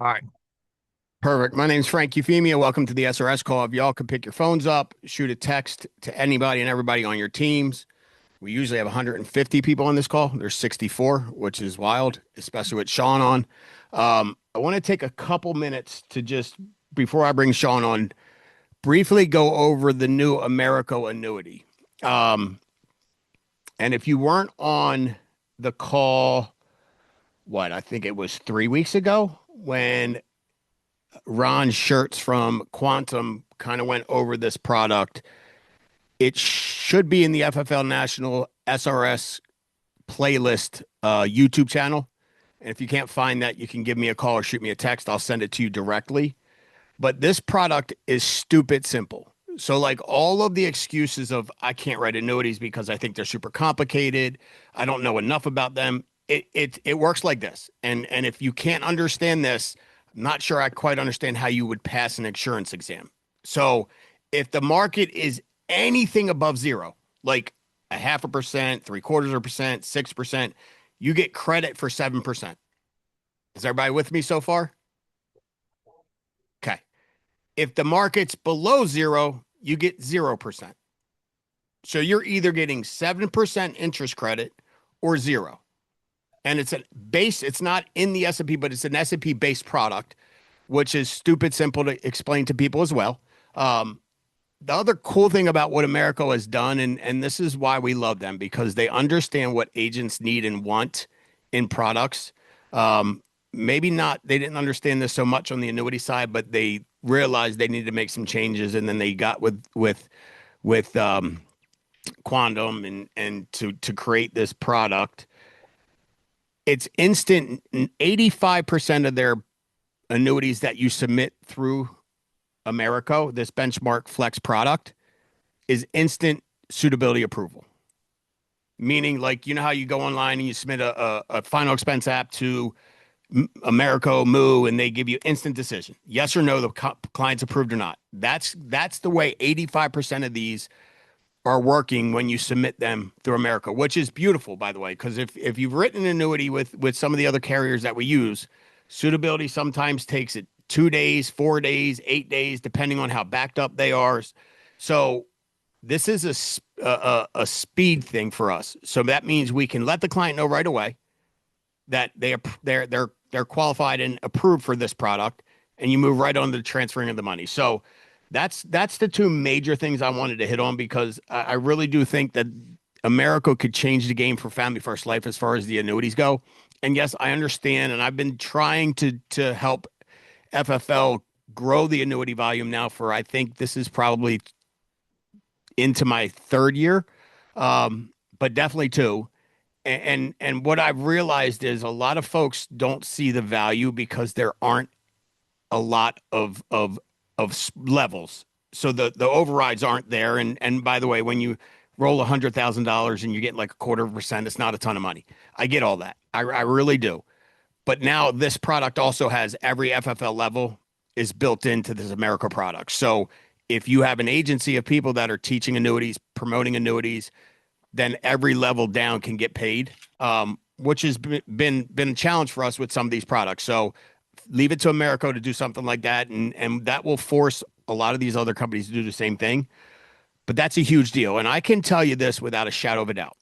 All right. Perfect. My name's Frank Euphemia. Welcome to the SRS call. If y'all could pick your phones up, shoot a text to anybody and everybody on your teams. We usually have 150 people on this call. There's 64, which is wild, especially with Shawn on. I want to take a couple minutes to just, before I bring Shawn on, briefly go over the new Americo annuity. Um, and if you weren't on the call, I think it was 3 weeks ago when Ron Shirts from Quantum kind of went over this product. It should be in the FFL National SRS playlist YouTube channel. And if you can't find that, you can give me a call or shoot me a text. I'll send it to you directly. But this product is stupid simple. So, like all of the excuses of I can't write annuities because I think they're super complicated, I don't know enough about them. It works like this. And if you can't understand this, I'm not sure I quite understand how you would pass an insurance exam. So, if the market is anything above zero, like a 0.5%, 0.75%, 6%, you get credit for 7%. Is everybody with me so far? Okay. If the market's below zero, you get 0%. So you're either getting 7% interest credit or zero. And it's a base, it's not in the S&P, but it's an S&P based product, which is stupid simple to explain to people as well. Um, the other cool thing about what America has done, and this is why we love them, because they understand what agents need and want in products. Maybe not, they didn't understand this so much on the annuity side, but they realized they needed to make some changes, and then they got with Quantum and to create this product. It's instant. 85% of their annuities that you submit through Americo, this benchmark flex product, is instant suitability approval. Meaning, like, you know how you go online and you submit a final expense app to Americo Moo and they give you instant decision. Yes or no, the client's approved or not. That's the way 85% of these are working when you submit them through America, which is beautiful, by the way, because if you've written an annuity with some of the other carriers that we use, suitability sometimes takes it 2 days, 4 days, 8 days, depending on how backed up they are. So this is a speed thing for us. So that means we can let the client know right away that they're qualified and approved for this product, and you move right on to the transferring of the money. So that's the two major things I wanted to hit on because I really do think that America could change the game for Family First Life as far as the annuities go. And yes, I understand, and I've been trying to help FFL grow the annuity volume now for I think this is probably into my third year, but definitely two. And what I've realized is a lot of folks don't see the value because there aren't a lot of levels. So the overrides aren't there. And by the way, when you roll $100,000 and you get like 0.25%, it's not a ton of money. I get all that. I really do. But now this product also has every FFL level is built into this America product. So if you have an agency of people that are teaching annuities, promoting annuities, then every level down can get paid, which has been a challenge for us with some of these products. So leave it to America to do something like that, and that will force a lot of these other companies to do the same thing. But that's a huge deal, and I can tell you this without a shadow of a doubt: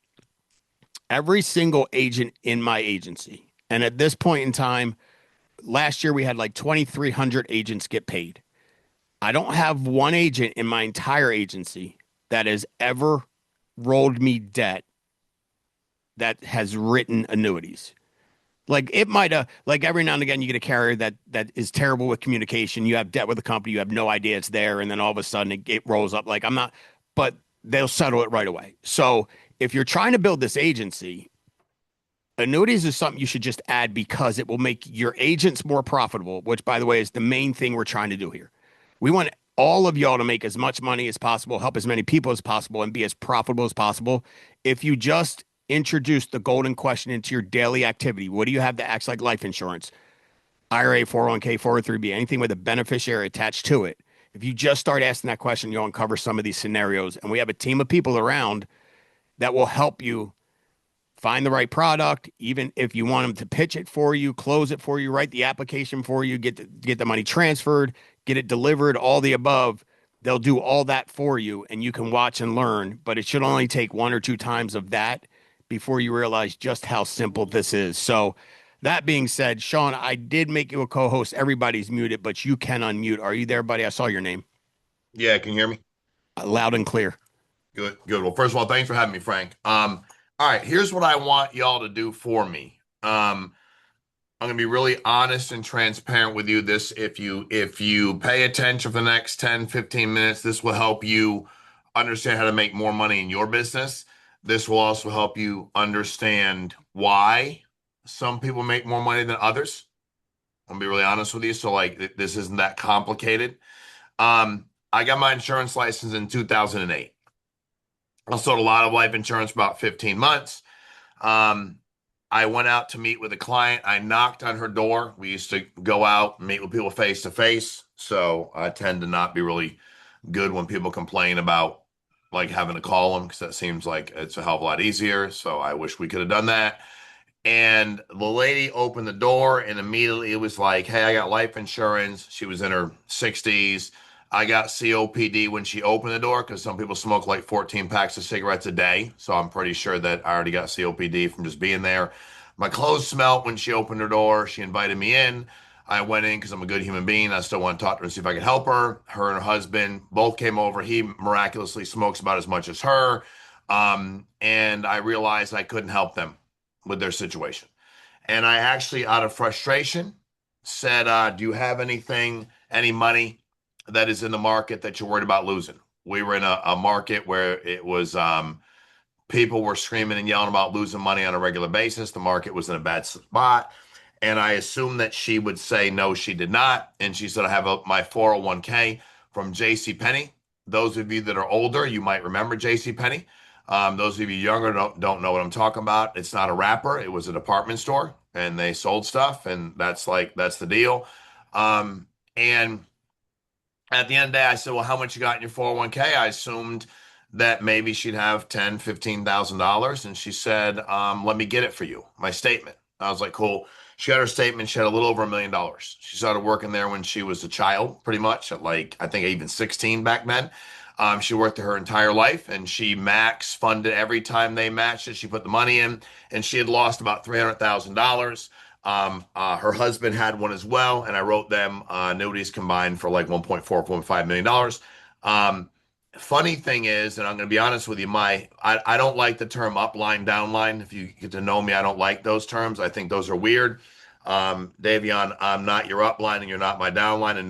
every single agent in my agency, and at this point in time, last year we had like 2,300 agents get paid. I don't have one agent in my entire agency that has ever rolled me debt that has written annuities. Like it might have, like every now and again, you get a carrier that is terrible with communication. You have debt with a company, you have no idea it's there, and then all of a sudden it rolls up. Like I'm not, but they'll settle it right away. So if you're trying to build this agency, annuities is something you should just add because it will make your agents more profitable. Which, by the way, is the main thing we're trying to do here. We want all of y'all to make as much money as possible, help as many people as possible, and be as profitable as possible. If you just introduce the golden question into your daily activity, what do you have that acts like life insurance, IRA, 401k, 403b, anything with a beneficiary attached to it? If you just start asking that question, you'll uncover some of these scenarios. And we have a team of people around that will help you find the right product. Even if you want them to pitch it for you, close it for you, write the application for you, get the money transferred, get it delivered, all the above. They'll do all that for you and you can watch and learn, but it should only take one or two times of that before you realize just how simple this is. So that being said, Shawn, I did make you a co-host. Everybody's muted, but you can unmute. Are you there, buddy? I saw your name Yeah, can you hear me? loud and clear. Good, good. Well, first of all, thanks for having me, Frank. All right, here's what I want y'all to do for me. I'm gonna be really honest and transparent with you. This, if you pay attention for the next 10, 15 minutes, this will help you understand how to make more money in your business. This will also help you understand why some people make more money than others. I'm gonna be really honest with you. So, like, this isn't that complicated. I got my insurance license in 2008. I sold a lot of life insurance for about 15 months. Um, I went out to meet with a client. I knocked on her door. We used to go out and meet with people face to face. So I tend to not be really good when people complain about like having to call them because that seems like it's a hell of a lot easier. So I wish we could have done that. And the lady opened the door and immediately it was like, hey, I got life insurance. She was in her 60s. I got COPD when she opened the door because some people smoke like 14 packs of cigarettes a day. So I'm pretty sure that I already got COPD from just being there. My clothes smelt when she opened her door. She invited me in. I went in because I'm a good human being. I still want to talk to her and see if I could help her. Her and her husband both came over. He miraculously smokes about as much as her. And I realized I couldn't help them with their situation. And I actually, out of frustration, said, do you have any money that is in the market that you're worried about losing? We were in a market where it was people were screaming and yelling about losing money on a regular basis. The market was in a bad spot. And I assumed that she would say no, she did not. And she said, I have my 401k from J.C. Penney. Those of you that are older, you might remember J.C. Penney. Those of you younger don't know what I'm talking about. It's not a wrapper. It was a department store and they sold stuff. And that's the deal. And at the end of the day, I said, well, how much you got in your 401k? I assumed that maybe she'd have $10,000, $15,000. And she said, let me get it for you, my statement. I was like, cool. She had her statement. She had a little over $1 million. She started working there when she was a child, pretty much at like, I think even 16 back then. She worked her entire life and she max funded every time they matched it. She put the money in and she had lost about $300,000. Her husband had one as well, and I wrote them annuities combined for like 1.4, $1.5 million. Funny thing is, and I'm going to be honest with you, I don't like the term upline, downline. If you get to know me, I don't like those terms. I think those are weird. Davion, I'm not your upline and you're not my downline, and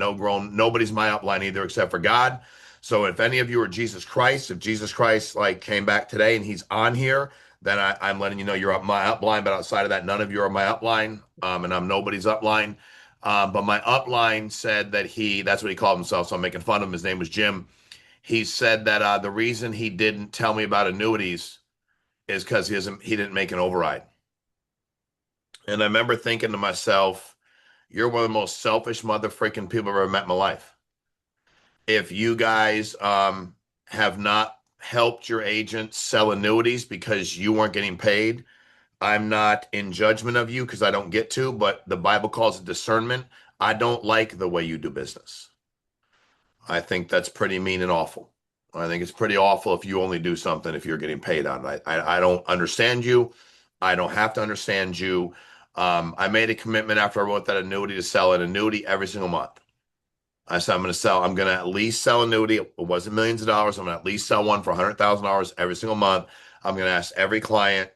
nobody's my upline either except for God. So if any of you are Jesus Christ, if Jesus Christ like came back today and he's on here, then I'm letting you know you're up my upline. But outside of that, none of you are my upline, and I'm nobody's upline. But my upline said that that's what he called himself. So I'm making fun of him. His name was Jim. He said that the reason he didn't tell me about annuities is because he didn't make an override. And I remember thinking to myself, you're one of the most selfish mother freaking people I've ever met in my life. If you guys have not helped your agents sell annuities because you weren't getting paid, I'm not in judgment of you because I don't get to, but the Bible calls it discernment. I don't like the way you do business. I think that's pretty mean and awful. I think it's pretty awful if you only do something if you're getting paid on it. I don't understand you. I don't have to understand you. I made a commitment after I wrote that annuity to sell an annuity every single month. I said, I'm going to at least sell annuity. It wasn't millions of dollars. I'm going to at least sell one for $100,000 every single month. I'm going to ask every client.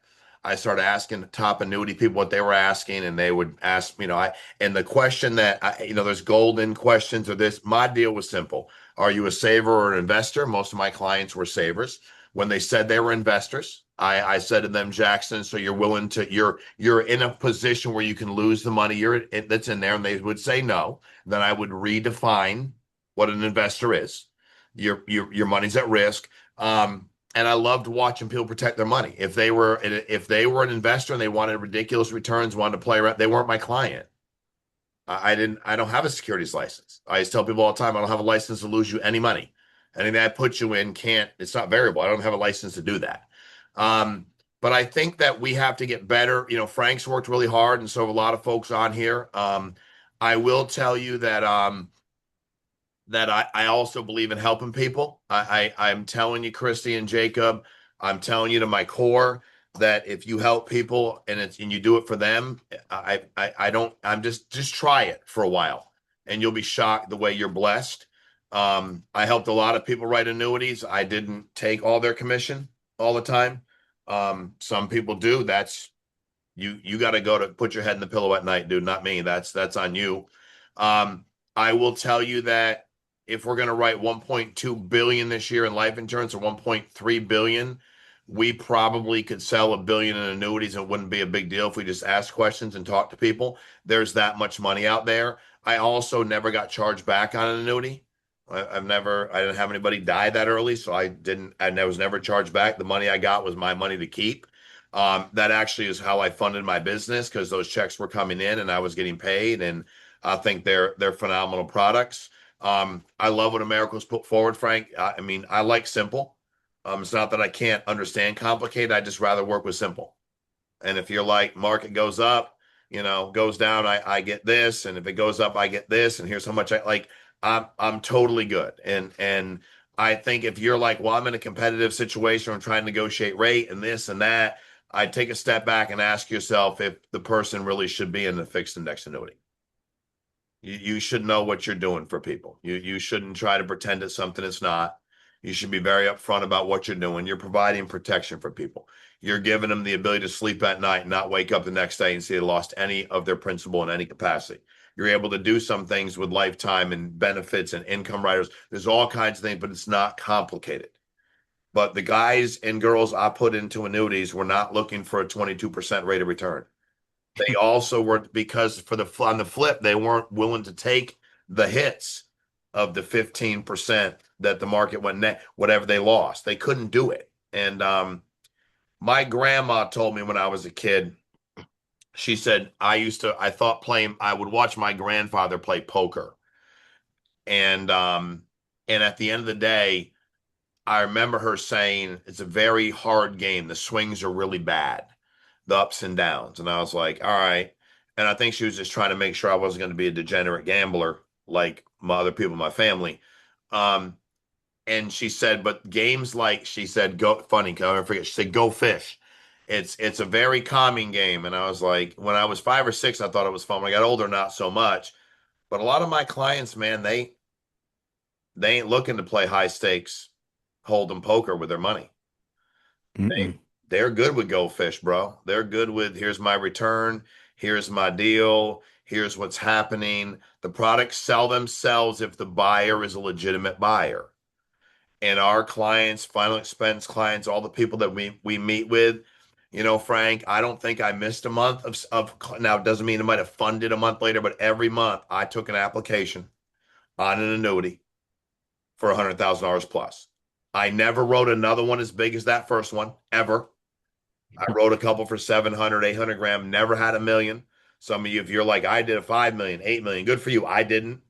I started asking the top annuity people what they were asking, and they would ask, and the question there's golden questions or this. My deal was simple. Are you a saver or an investor? Most of my clients were savers. When they said they were investors, I said to them, Jackson, so you're in a position where you can lose the money that's in there, and they would say no. Then I would redefine what an investor is. Your money's at risk. And I loved watching people protect their money. If they were an investor and they wanted ridiculous returns, wanted to play around, they weren't my client. I don't have a securities license. I just tell people all the time, I don't have a license to lose you any money. Anything I put you in it's not variable. I don't have a license to do that. But I think that we have to get better. Frank's worked really hard, and so have a lot of folks on here. I will tell you that I also believe in helping people. I'm telling you, Christy and Jacob, I'm telling you to my core that if you help people and you do it for them, I don't I'm just try it for a while and you'll be shocked the way you're blessed. I helped a lot of people write annuities. I didn't take all their commission all the time. Some people do. That's you got to go to put your head in the pillow at night, dude, not me. That's on you. Um, I will tell you that if we're going to write 1.2 billion this year in life insurance or 1.3 billion, we probably could sell a billion in annuities and it wouldn't be a big deal if we just ask questions and talk to people. There's that much money out there. I also never got charged back on an annuity. I didn't have anybody die that early, so I was never charged back. The money I got was my money to keep. That actually is how I funded my business because those checks were coming in and I was getting paid. And I think they're phenomenal products. I love what America's put forward, Frank. I mean, I like simple. It's not that I can't understand complicated. I just rather work with simple. And if you're like market goes up, goes down, I get this, and if it goes up, I get this, and here's how much I like. I'm totally good. And I think if you're like, well, I'm in a competitive situation, I'm trying to negotiate rate and this and that, I'd take a step back and ask yourself if the person really should be in the fixed index annuity. You should know what you're doing for people. You shouldn't try to pretend it's something it's not. You should be very upfront about what you're doing. You're providing protection for people. You're giving them the ability to sleep at night and not wake up the next day and see they lost any of their principal in any capacity. You're able to do some things with lifetime and benefits and income riders. There's all kinds of things, but it's not complicated. But the guys and girls I put into annuities were not looking for a 22% rate of return. They also were because on the flip, they weren't willing to take the hits of the 15% that the market went net, whatever they lost. They couldn't do it. And my grandma told me when I was a kid, she said, I would watch my grandfather play poker. And at the end of the day, I remember her saying it's a very hard game. The swings are really bad, the ups and downs. And I was like, all right. And I think she was just trying to make sure I wasn't going to be a degenerate gambler like my other people in my family. Um, and she said, but games like she said, go funny, because I never forget, she said, go fish. It's a very calming game. And I was like, when I was 5 or 6, I thought it was fun. When I got older, not so much. But a lot of my clients, man, they ain't looking to play high stakes hold'em poker with their money. Mm-mm. They're good with Go Fish, bro. They're good with here's my return, here's my deal, here's what's happening. The products sell themselves if the buyer is a legitimate buyer. And our clients, final expense clients, all the people that we meet with, Frank, I don't think I missed a month of now it doesn't mean I might have funded a month later, but every month I took an application on an annuity for $100,000 plus. I never wrote another one as big as that first one ever. I wrote a couple for 700, 800 grand, never had a million. Some of you, if you're like, I did a 5 million, 8 million, good for you. I didn't.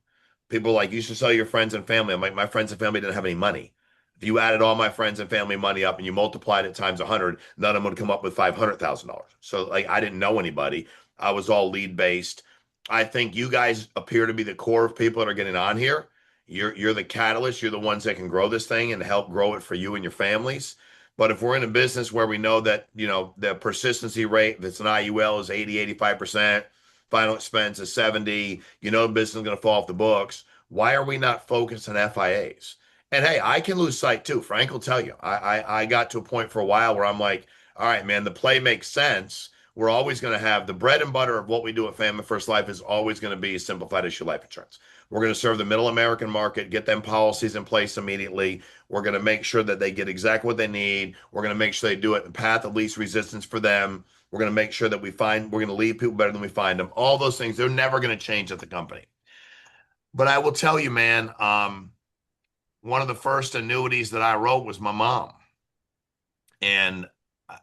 People are like, you should sell your friends and family. I'm like, my friends and family didn't have any money. If you added all my friends and family money up and you multiplied it times 100, none of them would come up with $500,000. So, like, I didn't know anybody. I was all lead based. I think you guys appear to be the core of people that are getting on here. You're the catalyst. You're the ones that can grow this thing and help grow it for you and your families. But if we're in a business where we know that, the persistency rate, if it's an IUL is 80, 85%, final expense is 70, the business is going to fall off the books. Why are we not focused on FIAs? And hey, I can lose sight too. Frank will tell you. I got to a point for a while where I'm like, all right, man, the play makes sense. We're always going to have the bread and butter of what we do at Family First Life is always going to be simplified issue life insurance. We're going to serve the middle American market, get them policies in place immediately. We're going to make sure that they get exactly what they need. We're going to make sure they do it in the path of least resistance for them. We're going to make sure that we're going to leave people better than we find them. All those things, they're never going to change at the company. But I will tell you, man, one of the first annuities that I wrote was my mom. And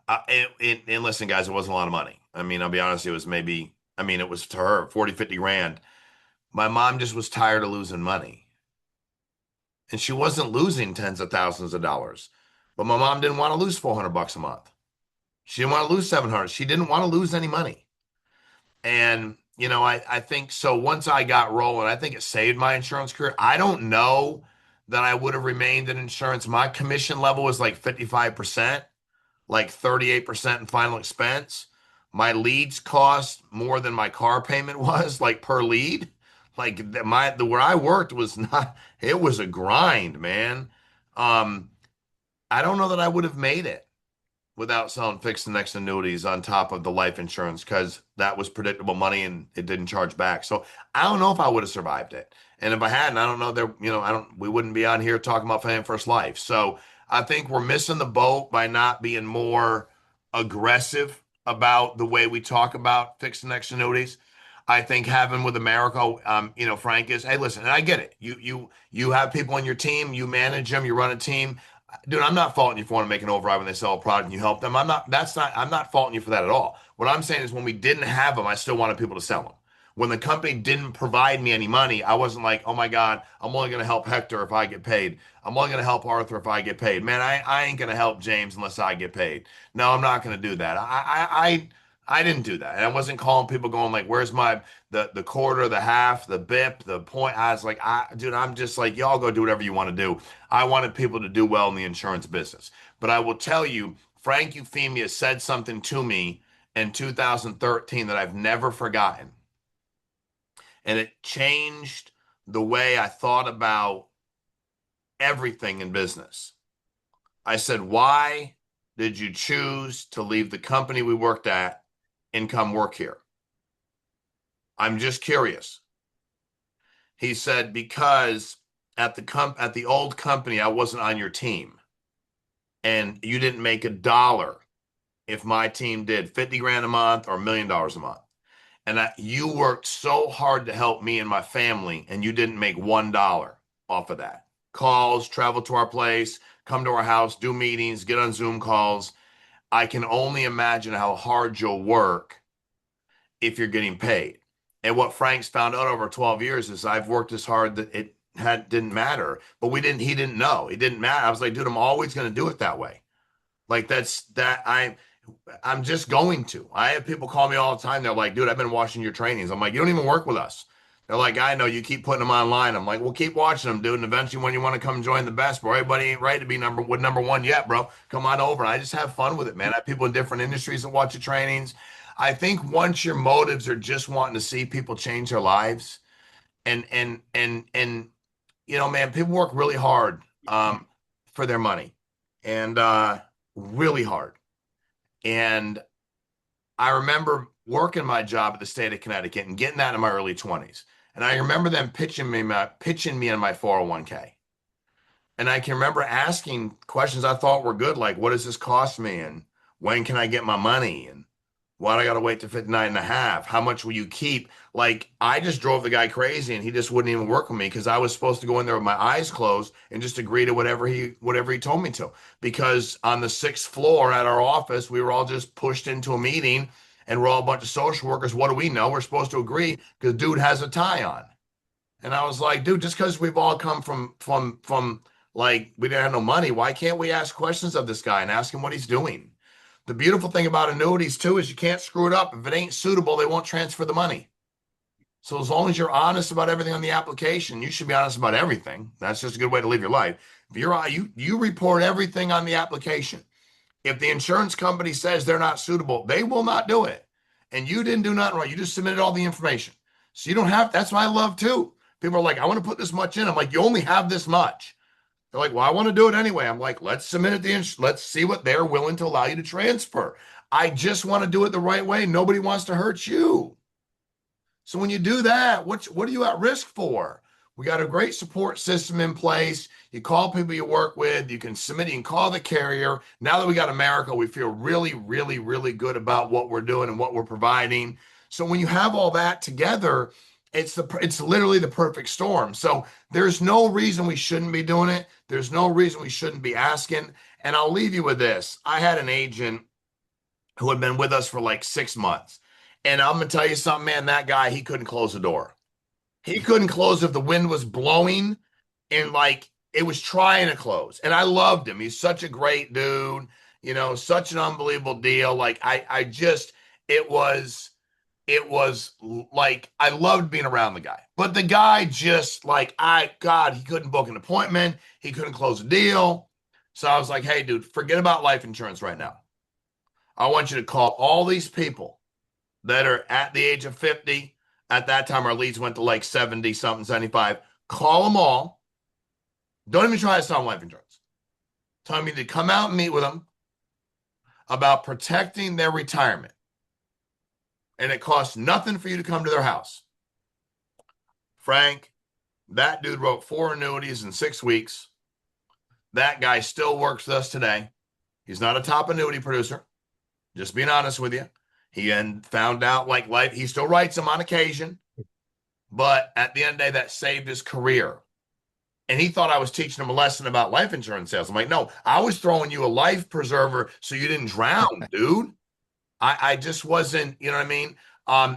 and listen, guys, it wasn't a lot of money. I mean, I'll be honest, it was maybe, it was to her 40, 50 grand. My mom just was tired of losing money. And she wasn't losing tens of thousands of dollars. But my mom didn't want to lose $400 a month. She didn't want to lose 700. She didn't want to lose any money. And, I think so. Once I got rolling, I think it saved my insurance career. I don't know that I would have remained in insurance. My commission level was like 55%, like 38% in final expense. My leads cost more than my car payment was, like per lead. Like where I worked was not, it was a grind, man. Um, I don't know that I would have made it without selling fixed index annuities on top of the life insurance because that was predictable money and it didn't charge back. So I don't know if I would have survived it. And if I hadn't, I don't know there, we wouldn't be on here talking about family first life. So I think we're missing the boat by not being more aggressive about the way we talk about fixed index annuities. I think having with America, Frank is, hey, listen, and I get it. You have people on your team, you manage them, you run a team. Dude, I'm not faulting you for wanting to make an override when they sell a product and you help them. I'm not faulting you for that at all. What I'm saying is when we didn't have them, I still wanted people to sell them. When the company didn't provide me any money, I wasn't like, oh my God, I'm only going to help Hector if I get paid. I'm only going to help Arthur if I get paid. Man, I ain't going to help James unless I get paid. No, I'm not going to do that. I didn't do that. And I wasn't calling people going like, where's my the quarter, the half, the bip, the point. I was like, dude, I'm just like, y'all go do whatever you want to do. I wanted people to do well in the insurance business. But I will tell you, Frank Euphemia said something to me in 2013 that I've never forgotten. And it changed the way I thought about everything in business. I said, why did you choose to leave the company we worked at and come work here? I'm just curious. He said, because at the old company, I wasn't on your team and you didn't make a dollar if my team did 50 grand a month or $1 million a month. And you worked so hard to help me and my family and you didn't make $1 off of that. Calls, travel to our place, come to our house, do meetings, get on Zoom calls. I can only imagine how hard you'll work if you're getting paid. And what Frank's found out over 12 years is I've worked as hard that it didn't matter. But he didn't know. It didn't matter. I was like, dude, I'm always going to do it that way. Like I'm just going to. I have people call me all the time. They're like, dude, I've been watching your trainings. I'm like, you don't even work with us. They're like, I know you keep putting them online. I'm like, well, keep watching them, dude. And eventually when you want to come join the best, bro, everybody ain't right to be number one yet, bro. Come on over. I just have fun with it, man. I have people in different industries that watch the trainings. I think once your motives are just wanting to see people change their lives and man, people work really hard for their money and really hard. And I remember working my job at the state of Connecticut and getting that in my early 20s. And I remember them pitching me on my 401k. And I can remember asking questions I thought were good, like, what does this cost me? And when can I get my money? And why do I got to wait to 59 and a half? How much will you keep? Like, I just drove the guy crazy and he just wouldn't even work with me because I was supposed to go in there with my eyes closed and just agree to whatever he told me to. Because on the sixth floor at our office, we were all just pushed into a meeting and we're all a bunch of social workers. What do we know? We're supposed to agree because dude has a tie on. And I was like, dude, just because we've all come from like we didn't have no money, why can't we ask questions of this guy and ask him what he's doing? The beautiful thing about annuities too is you can't screw it up. If it ain't suitable, they won't transfer the money. So as long as you're honest about everything on the application, you should be honest about everything. That's just a good way to live your life. If you report everything on the application. If the insurance company says they're not suitable, they will not do it. And you didn't do nothing wrong. You just submitted all the information. So you don't have, that's what I love too. People are like, I want to put this much in. I'm like, you only have this much. They're like, well, I want to do it anyway. I'm like, let's submit it. Let's see what they're willing to allow you to transfer. I just want to do it the right way. Nobody wants to hurt you. So when you do that, what are you at risk for? We got a great support system in place. You call people you work with. You can submit. You can call the carrier. Now that we got America, we feel really, really, really good about what we're doing and what we're providing. So when you have all that together, it's literally the perfect storm. So there's no reason we shouldn't be doing it. There's no reason we shouldn't be asking. And I'll leave you with this. I had an agent who had been with us for like 6 months. And I'm going to tell you something, man, that guy, he couldn't close the door. He couldn't close if the wind was blowing and like it was trying to close. And I loved him. He's such a great dude. such an unbelievable deal. Like I just, it was, it was like I loved being around the guy, but the guy just like God, he couldn't book an appointment, he couldn't close a deal. So I was like, hey, dude, forget about life insurance right now. I want you to call all these people that are at the age of 50. At that time, our leads went to like 70 something, 75. Call them all. Don't even try to sell life insurance. Tell me to come out and meet with them about protecting their retirement. And it costs nothing for you to come to their house. Frank, that dude wrote 4 annuities in 6 weeks. That guy still works with us today. He's not a top annuity producer. Just being honest with you. He found out like life, he still writes them on occasion, but at the end of the day, that saved his career. And he thought I was teaching him a lesson about life insurance sales. I'm like, no, I was throwing you a life preserver so you didn't drown, dude. I just wasn't, you know what I mean?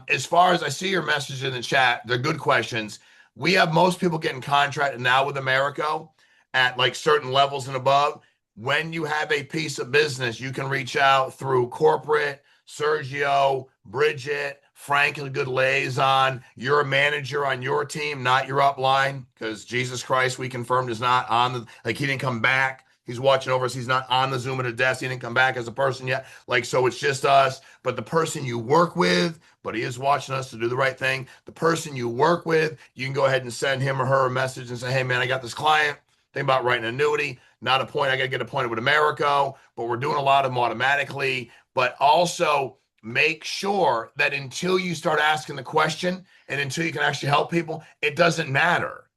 As far as I see your message in the chat, they're good questions. We have most people getting contracted now with Americo at like certain levels and above. When you have a piece of business, you can reach out through corporate, Sergio, Bridget, Frank is a good liaison. You're a manager on your team, not your upline, because Jesus Christ, we confirmed, is not on the, like, he didn't come back. He's watching over us. He's not on the Zoom at a desk. He didn't come back as a person yet. Like, so it's just us. But the person you work with, but he is watching us to do the right thing. The person you work with, you can go ahead and send him or her a message and say, hey, man, I got this client. Think about writing an annuity. Not a point. I got to get appointed with Americo, but we're doing a lot of them automatically. But also make sure that until you start asking the question and until you can actually help people, it doesn't matter.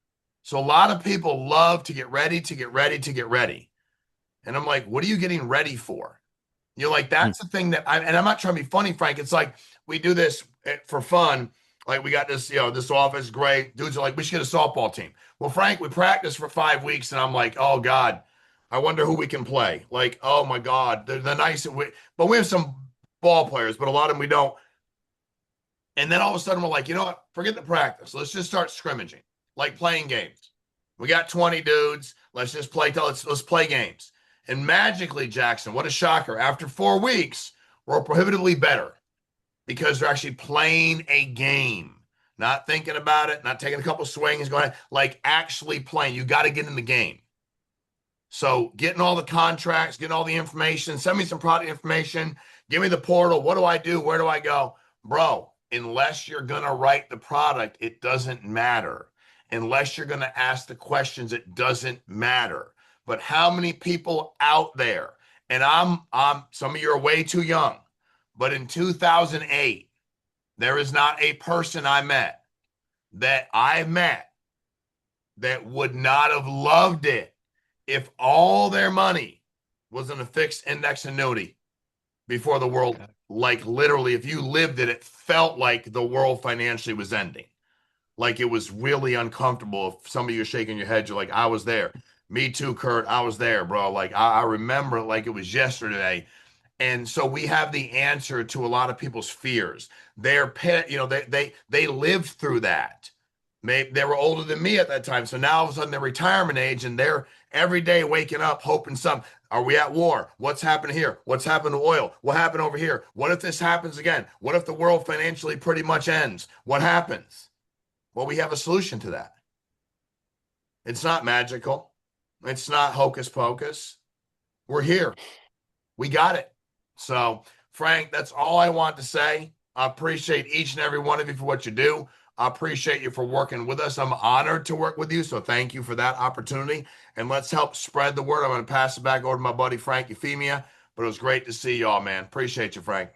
So a lot of people love to get ready, to get ready, to get ready. And I'm like, what are you getting ready for? You're like, that's the thing that and I'm not trying to be funny, Frank. It's like, we do this for fun. Like, we got this, this office, great. Dudes are like, we should get a softball team. Well, Frank, we practiced for 5 weeks and I'm like, oh God, I wonder who we can play. Like, oh my God, they're nice. But we have some ball players, but a lot of them we don't. And then all of a sudden we're like, you know what? Forget the practice. Let's just start scrimmaging, like playing games. We got 20 dudes. Let's just play. Let's play games. And magically, Jackson, what a shocker. After 4 weeks, we're prohibitively better because they're actually playing a game, not thinking about it, not taking a couple swings, going like actually playing. You got to get in the game. So getting all the contracts, getting all the information, send me some product information, give me the portal. What do I do? Where do I go? Bro, unless you're going to write the product, it doesn't matter. Unless you're going to ask the questions, it doesn't matter. But how many people out there, and I'm some of you are way too young, but in 2008, there is not a person I met that would not have loved it if all their money was in a fixed index annuity before the world, okay. Like literally, if you lived it, it felt like the world financially was ending. Like it was really uncomfortable. If some of you are shaking your head, you're like, I was there. Me too, Kurt. I was there, bro. Like I remember it like it was yesterday. And so we have the answer to a lot of people's fears. They're pet, they lived through that. Maybe they were older than me at that time. So now all of a sudden they're retirement age and they're every day waking up hoping some. Are we at war? What's happened here? What's happened to oil? What happened over here? What if this happens again? What if the world financially pretty much ends? What happens? Well, we have a solution to that. It's not magical. It's not hocus pocus. We're here. We got it. So, Frank, that's all I want to say. I appreciate each and every one of you for what you do. I appreciate you for working with us. I'm honored to work with you. So thank you for that opportunity. And let's help spread the word. I'm going to pass it back over to my buddy, Frank Euphemia. But it was great to see y'all, man. Appreciate you, Frank.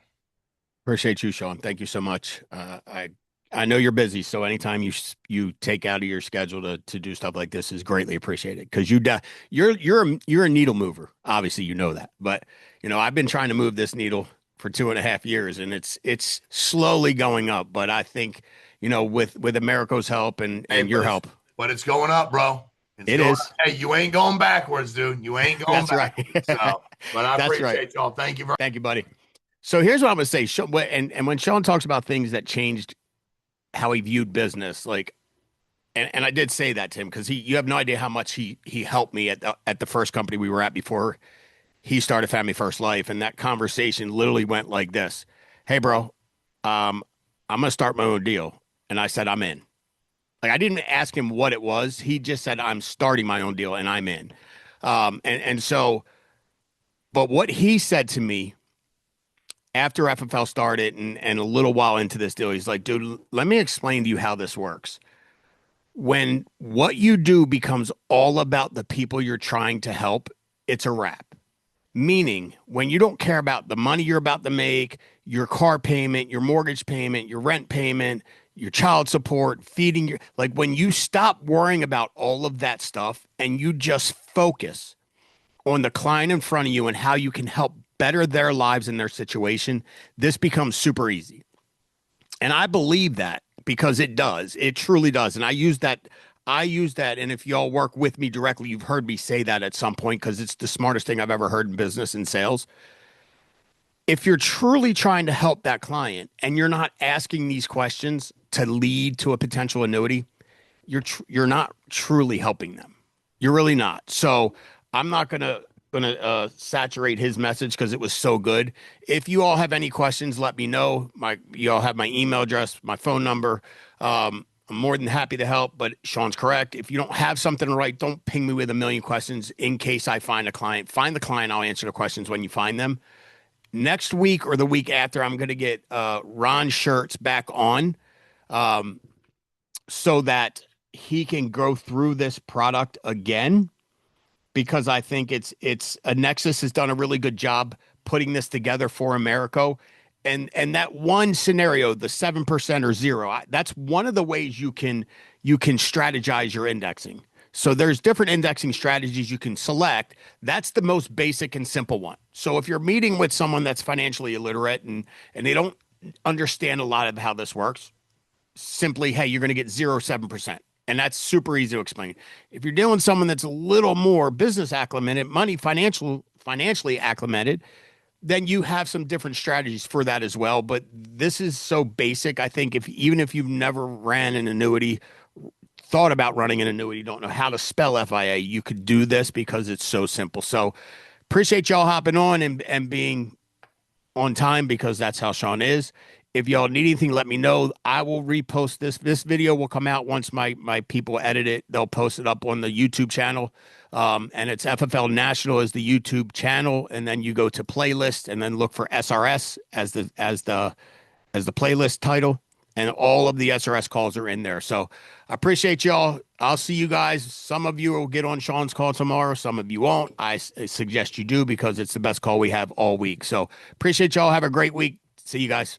Appreciate you, Shawn. Thank you so much. I know you're busy, so anytime you take out of your schedule to do stuff like this is greatly appreciated because you're a needle mover. Obviously, you know that, but I've been trying to move this needle for 2.5 years, and it's slowly going up. But I think with Americo's help and your help, but it's going up, bro. It is. Hey, you ain't going backwards, dude. You ain't going That's backwards. Right. So, but I That's appreciate right. y'all. Thank you very. Thank you, buddy. So here's what I'm gonna say. And when Shawn talks about things that changed how he viewed business, like, and I did say that to him because you have no idea how much he helped me at the first company we were at before he started Family First Life, and that conversation literally went like this: "Hey, bro, I'm gonna start my own deal," and I said, "I'm in." Like I didn't ask him what it was. He just said, "I'm starting my own deal, and I'm in." And so, but what he said to me after FFL started and a little while into this deal, he's like, "Dude, let me explain to you how this works. When what you do becomes all about the people you're trying to help, it's a wrap." Meaning, when you don't care about the money you're about to make, your car payment, your mortgage payment, your rent payment, your child support, feeding your, like when you stop worrying about all of that stuff and you just focus on the client in front of you and how you can help better their lives and their situation, this becomes super easy. And I believe that because it does. It truly does. And I use that. I use that. And if y'all work with me directly, you've heard me say that at some point because it's the smartest thing I've ever heard in business and sales. If you're truly trying to help that client and you're not asking these questions to lead to a potential annuity, you're not truly helping them. You're really not. So I'm not gonna saturate his message because it was so good. If you all have any questions, let me know. You all have my email address, my phone number. I'm more than happy to help. But Shawn's correct. If you don't have something to write, don't ping me with a million questions in case I find a client. Find the client. I'll answer the questions when you find them. Next week or the week after, I'm going to get Ron Shirts back on so that he can go through this product again because I think it's a Nexus has done a really good job putting this together for Americo. And that one scenario, the 7% or zero, that's one of the ways you can strategize your indexing. So there's different indexing strategies you can select. That's the most basic and simple one. So if you're meeting with someone that's financially illiterate and they don't understand a lot of how this works, simply, hey, you're going to get 0.7%. And that's super easy to explain. If you're dealing with someone that's a little more business acclimated, financially acclimated, then you have some different strategies for that as well. But this is so basic. I think even if you've never ran an annuity, thought about running an annuity, don't know how to spell FIA, you could do this because it's so simple. So appreciate y'all hopping on and being on time because that's how Shawn is. If y'all need anything, let me know. I will repost this. This video will come out once my people edit it. They'll post it up on the YouTube channel. And it's FFL National is the YouTube channel. And then you go to playlist and then look for SRS as the playlist title. And all of the SRS calls are in there. So I appreciate y'all. I'll see you guys. Some of you will get on Shawn's call tomorrow. Some of you won't. I suggest you do because it's the best call we have all week. So appreciate y'all. Have a great week. See you guys.